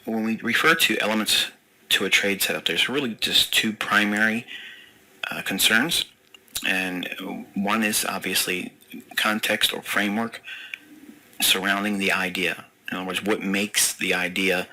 when we refer to elements to a trade setup, there's really just two primary concerns. And one is obviously context or framework surrounding the idea. In other words, what makes the idea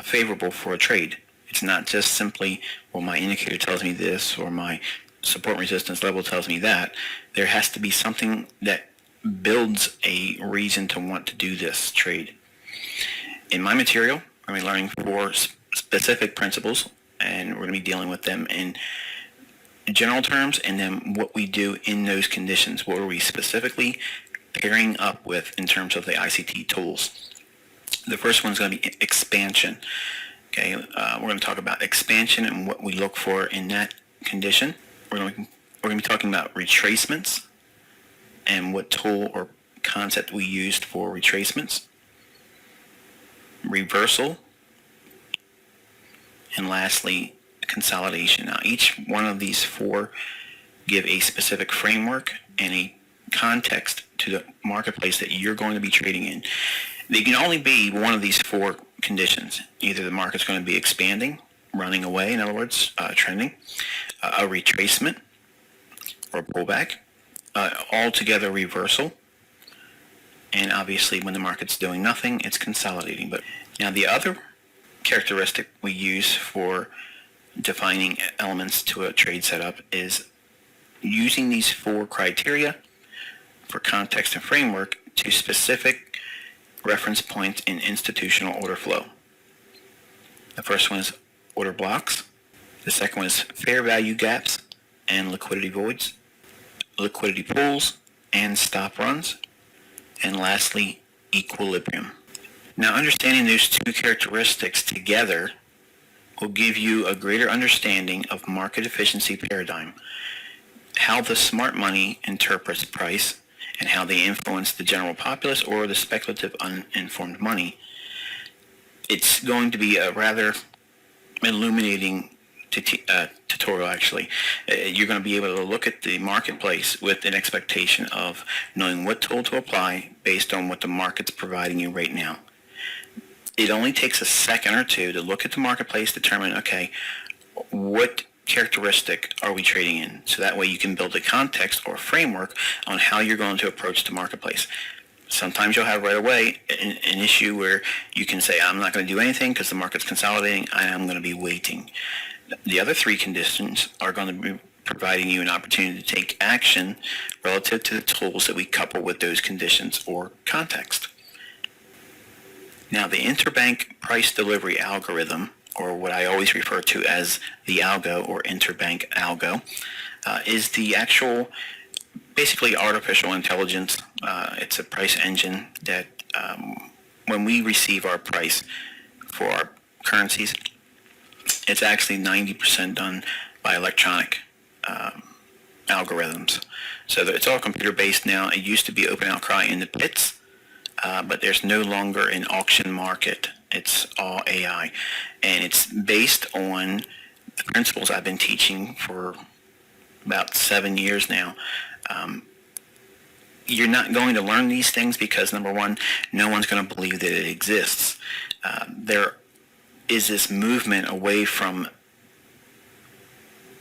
favorable for a trade. It's not just simply, well, my indicator tells me this or my support resistance level tells me that. There has to be something that builds a reason to want to do this trade. In my material, we're going to be learning 4 specific principles, and we're going to be dealing with them in general terms, and then what we do in those conditions. What are we specifically pairing up with in terms of the ICT tools? The first one is going to be expansion. Okay, we're going to talk about expansion and what we look for in that condition. We're going to be talking about retracements and what tool or concept we used for retracements, reversal, and lastly, consolidation. Now, each one of these 4 give a specific framework and a context to the marketplace that you're going to be trading in. They can only be one of these 4 conditions. Either the market's going to be expanding, running away, in other words, trending, a retracement or pullback, altogether reversal, and obviously when the market's doing nothing, it's consolidating. But now the other characteristic we use for defining elements to a trade setup is using these 4 criteria for context and framework to specific reference points in institutional order flow. The first one is order blocks. The second one is fair value gaps and liquidity voids, liquidity pools and stop runs, and lastly, equilibrium. Now, understanding those 2 characteristics together will give you a greater understanding of market efficiency paradigm, how the smart money interprets price, and how they influence the general populace or the speculative uninformed money. It's going to be a rather illuminating tutorial, actually. You're going to be able to look at the marketplace with an expectation of knowing what tool to apply based on what the market's providing you right now. It only takes a second or 2 to look at the marketplace, determine, okay, what characteristic are we trading in? So that way you can build a context or framework on how you're going to approach the marketplace. Sometimes you'll have right away an issue where you can say, I'm not going to do anything because the market's consolidating. I am going to be waiting. The other 3 conditions are going to be providing you an opportunity to take action relative to the tools that we couple with those conditions or context. Now, the interbank price delivery algorithm, or what I always refer to as the algo or interbank algo, is the actual, basically artificial intelligence. It's a price engine that when we receive our price for our currencies, it's actually 90% done by electronic algorithms. So it's all computer-based now. It used to be open outcry in the pits, but there's no longer an auction market. It's all AI. And it's based on the principles I've been teaching for about 7 years now. You're not going to learn these things because, number one, no one's going to believe that it exists. There is this movement away from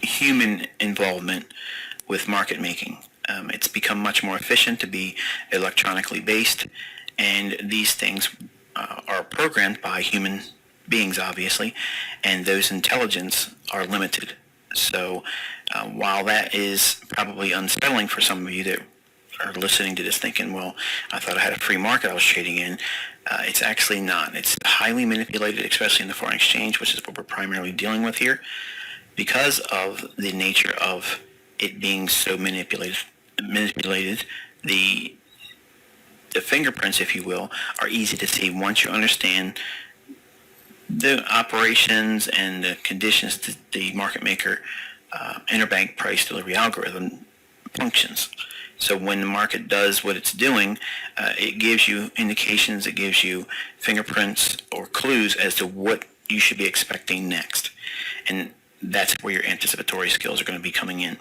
human involvement with market making. It's become much more efficient to be electronically based, and these things are programmed by human beings, obviously, and those intelligence are limited. So while that is probably unsettling for some of you that are listening to this thinking, well, I thought I had a free market I was trading in, it's actually not. It's highly manipulated, especially in the foreign exchange, which is what we're primarily dealing with here, because of the nature of it being so manipulated. The fingerprints, if you will, are easy to see once you understand the operations and the conditions that the market maker interbank price delivery algorithm functions. So when the market does what it's doing, it gives you indications, it gives you fingerprints or clues as to what you should be expecting next. And that's where your anticipatory skills are going to be coming in.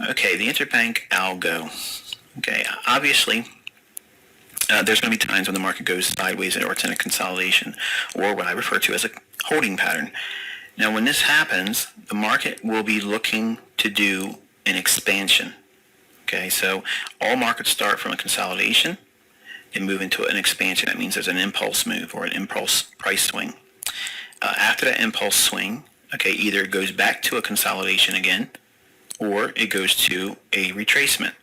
Okay, the interbank algo. Okay, obviously, there's going to be times when the market goes sideways or it's in a consolidation, or what I refer to as a holding pattern. Now, when this happens, the market will be looking to do an expansion. Okay, so all markets start from a consolidation and move into an expansion. That means there's an impulse move or an impulse price swing. After that impulse swing, okay, either it goes back to a consolidation again, or it goes to a retracement.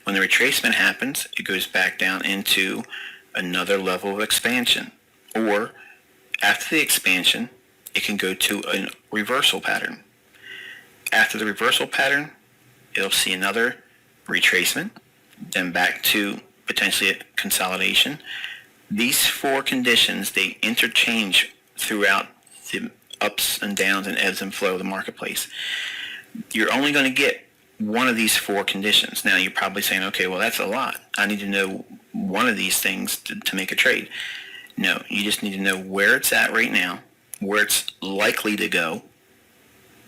When the retracement happens, it goes back down into another level of expansion. Or after the expansion, it can go to a reversal pattern. After the reversal pattern, it'll see another retracement, then back to potentially a consolidation. These four conditions, they interchange throughout the ups and downs and ebbs and flow of the marketplace. You're only going to get one of these four conditions. Now, you're probably saying, okay, well, that's a lot. I need to know one of these things to make a trade. No, you just need to know where it's at right now, where it's likely to go,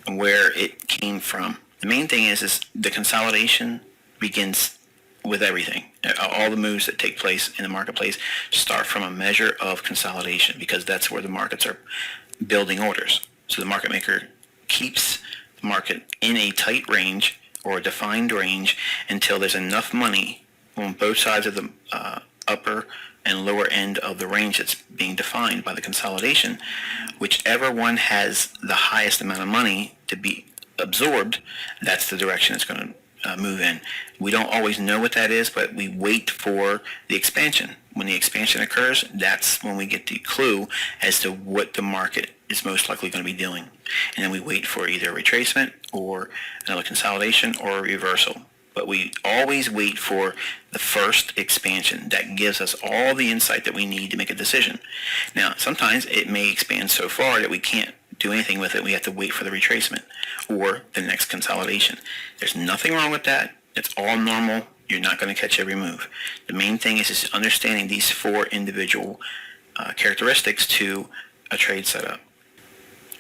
and where it came from. The main thing is the consolidation begins with everything. All the moves that take place in the marketplace start from a measure of consolidation, because that's where the markets are building orders. So the market maker keeps the market in a tight range or a defined range until there's enough money on both sides of the upper and lower end of the range that's being defined by the consolidation. Whichever one has the highest amount of money to be absorbed, that's the direction it's going to move in. We don't always know what that is, but we wait for the expansion. When the expansion occurs, that's when we get the clue as to what the market is most likely going to be doing. And then we wait for either a retracement or another consolidation or a reversal. But we always wait for the first expansion. That gives us all the insight that we need to make a decision. Now, sometimes it may expand so far that we can't do anything with it. We have to wait for the retracement or the next consolidation. There's nothing wrong with that. It's all normal. You're not going to catch every move. The main thing is just understanding these four individual characteristics to a trade setup.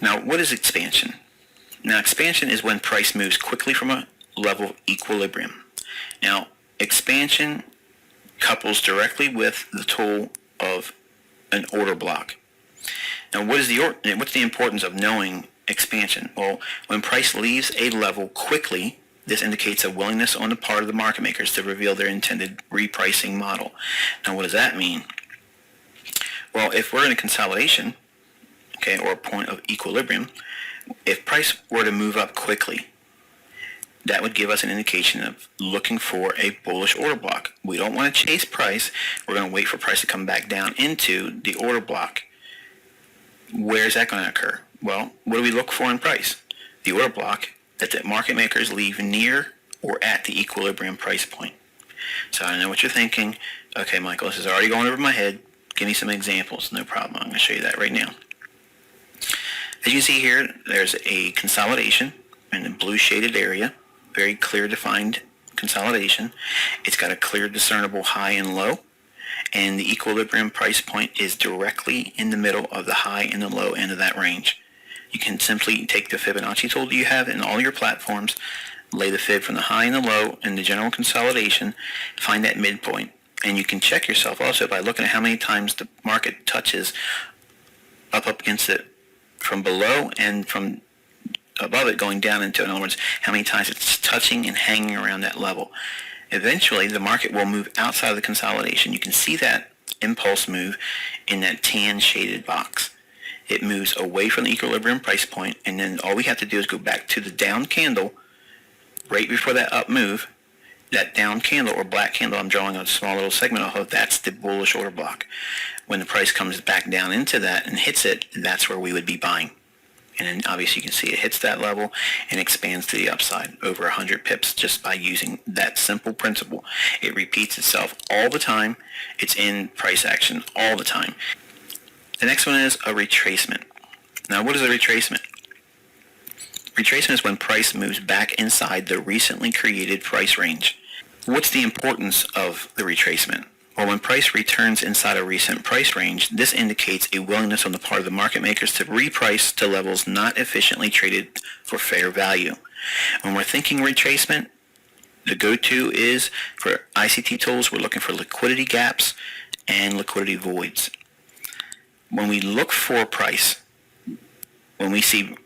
Now, what is expansion? Now, expansion is when price moves quickly from a level of equilibrium. Now, expansion couples directly with the tool of an order block. Now, what's the importance of knowing expansion? Well, when price leaves a level quickly, this indicates a willingness on the part of the market makers to reveal their intended repricing model. Now, what does that mean? Well, if we're in a consolidation, okay, or a point of equilibrium, if price were to move up quickly, that would give us an indication of looking for a bullish order block. We don't want to chase price. We're going to wait for price to come back down into the order block. Where is that going to occur? Well, what do we look for in price? The order block that the market makers leave near or at the equilibrium price point. So I know what you're thinking. Okay, Michael, this is already going over my head. Give me some examples. No problem. I'm going to show you that right now. As you can see here, there's a consolidation in the blue shaded area. Very clear defined consolidation. It's got a clear discernible high and low. And the equilibrium price point is directly in the middle of the high and the low end of that range. You can simply take the Fibonacci tool that you have in all your platforms, lay the fib from the high and the low in the general consolidation, find that midpoint. And you can check yourself also by looking at how many times the market touches up against it from below and from above it going down into, in other words, how many times it's touching and hanging around that level. Eventually, the market will move outside of the consolidation. You can see that impulse move in that tan shaded box. It moves away from the equilibrium price point, and then all we have to do is go back to the down candle right before that up move. That down candle or black candle I'm drawing a small little segment off of, that's the bullish order block. When the price comes back down into that and hits it, that's where we would be buying. And then obviously you can see it hits that level and expands to the upside over 100 pips just by using that simple principle. It repeats itself all the time. It's in price action all the time. The next one is a retracement. Now, what is a retracement? Retracement is when price moves back inside the recently created price range. What's the importance of the retracement? Well, when price returns inside a recent price range, this indicates a willingness on the part of the market makers to reprice to levels not efficiently traded for fair value. When we're thinking retracement, The go-to is for ICT tools, we're looking for liquidity gaps and liquidity voids. When we look for price, when we see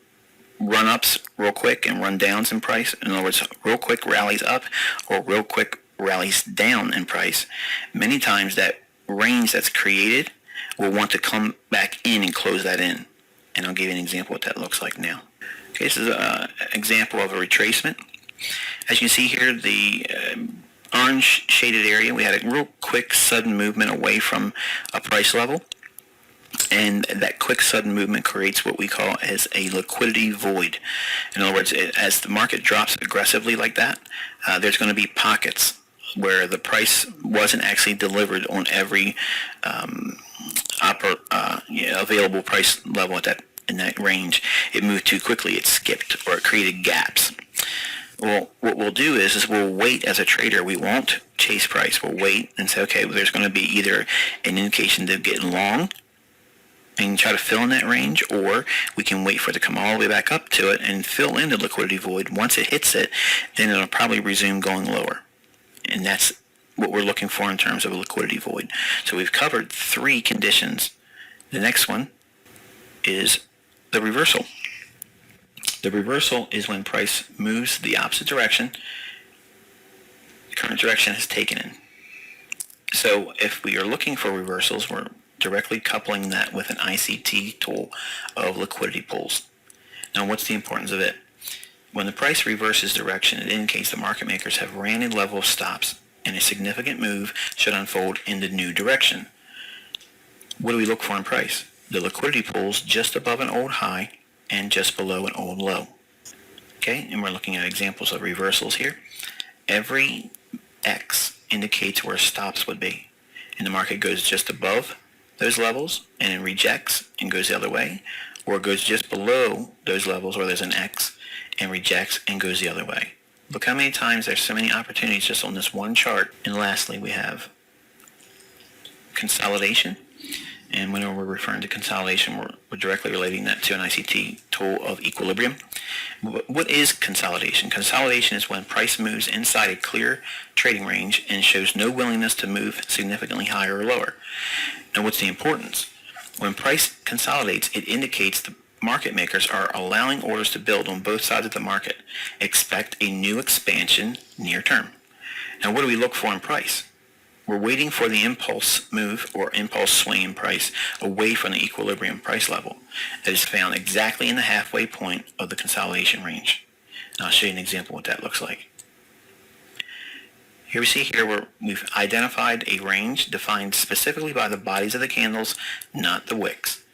run-ups real quick and run-downs in price, in other words, real quick rallies up or real quick rallies down in price, many times that range that's created will want to come back in and close that in. And I'll give you an example of what that looks like now. Okay, this is an example of a retracement. As you can see here, the orange shaded area, we had a real quick sudden movement away from a price level. And that quick sudden movement creates what we call as a liquidity void. In other words, as the market drops aggressively like that, there's going to be pockets where the price wasn't actually delivered on every available price level in that range. It moved too quickly. It skipped or it created gaps. Well, what we'll do is we'll wait as a trader. We won't chase price. We'll wait and say, okay, well, there's going to be either an indication to get long and try to fill in that range, or we can wait for it to come all the way back up to it and fill in the liquidity void. Once it hits it, then it'll probably resume going lower. And that's what we're looking for in terms of a liquidity void. So we've covered 3 conditions. The next one is the reversal. The reversal is when price moves the opposite direction the current direction has taken in. So if we are looking for reversals, we're directly coupling that with an ICT tool of liquidity pools. Now, what's the importance of it? When the price reverses direction, it indicates the market makers have ran a level of stops and a significant move should unfold in the new direction. What do we look for in price? The liquidity pools just above an old high and just below an old low. Okay, and we're looking at examples of reversals here. Every X indicates where stops would be, and the market goes just above those levels and it rejects and goes the other way, or it goes just below those levels where there's an X and rejects and goes the other way. Look how many times there's so many opportunities just on this one chart. And lastly, we have consolidation. And when we're referring to consolidation, we're directly relating that to an ICT tool of equilibrium. What is consolidation? Consolidation is when price moves inside a clear trading range and shows no willingness to move significantly higher or lower. Now, what's the importance? When price consolidates, it indicates the market makers are allowing orders to build on both sides of the market. Expect a new expansion near term. Now, what do we look for in price? We're waiting for the impulse move or impulse swing in price away from the equilibrium price level that is found exactly in the halfway point of the consolidation range. And I'll show you an example of what that looks like. Here we see where we've identified a range defined specifically by the bodies of the candles, not the wicks.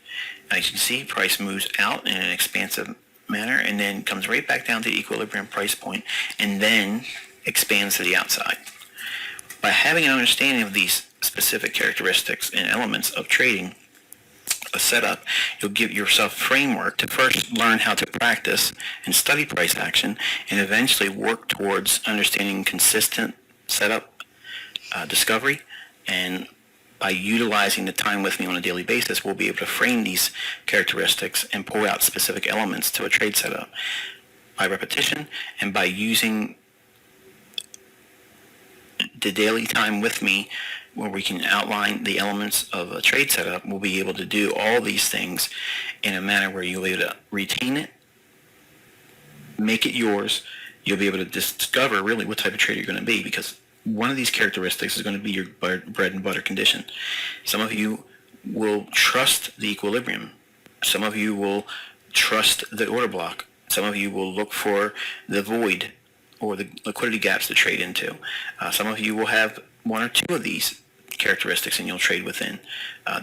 As you can see, price moves out in an expansive manner and then comes right back down to the equilibrium price point and then expands to the outside. By having an understanding of these specific characteristics and elements of trading, a setup, you'll give yourself a framework to first learn how to practice and study price action and eventually work towards understanding consistent setup, discovery, and by utilizing the time with me on a daily basis, we'll be able to frame these characteristics and pull out specific elements to a trade setup. By repetition and by using the daily time with me where we can outline the elements of a trade setup, we'll be able to do all these things in a manner where you'll be able to retain it, make it yours. You'll be able to discover really what type of trader you're going to be, because one of these characteristics is going to be your bread and butter condition. Some of you will trust the equilibrium. Some of you will trust the order block. Some of you will look for the void or the liquidity gaps to trade into. Some of you will have one or two of these characteristics and you'll trade within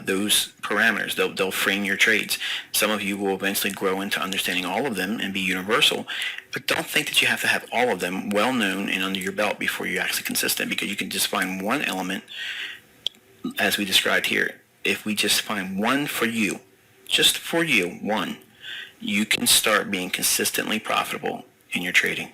those parameters. They'll frame your trades. Some of you will eventually grow into understanding all of them and be universal, but don't think that you have to have all of them well known and under your belt before you're actually consistent, because you can just find one element as we described here. If we just find one for you, just for you, one, you can start being consistently profitable in your trading.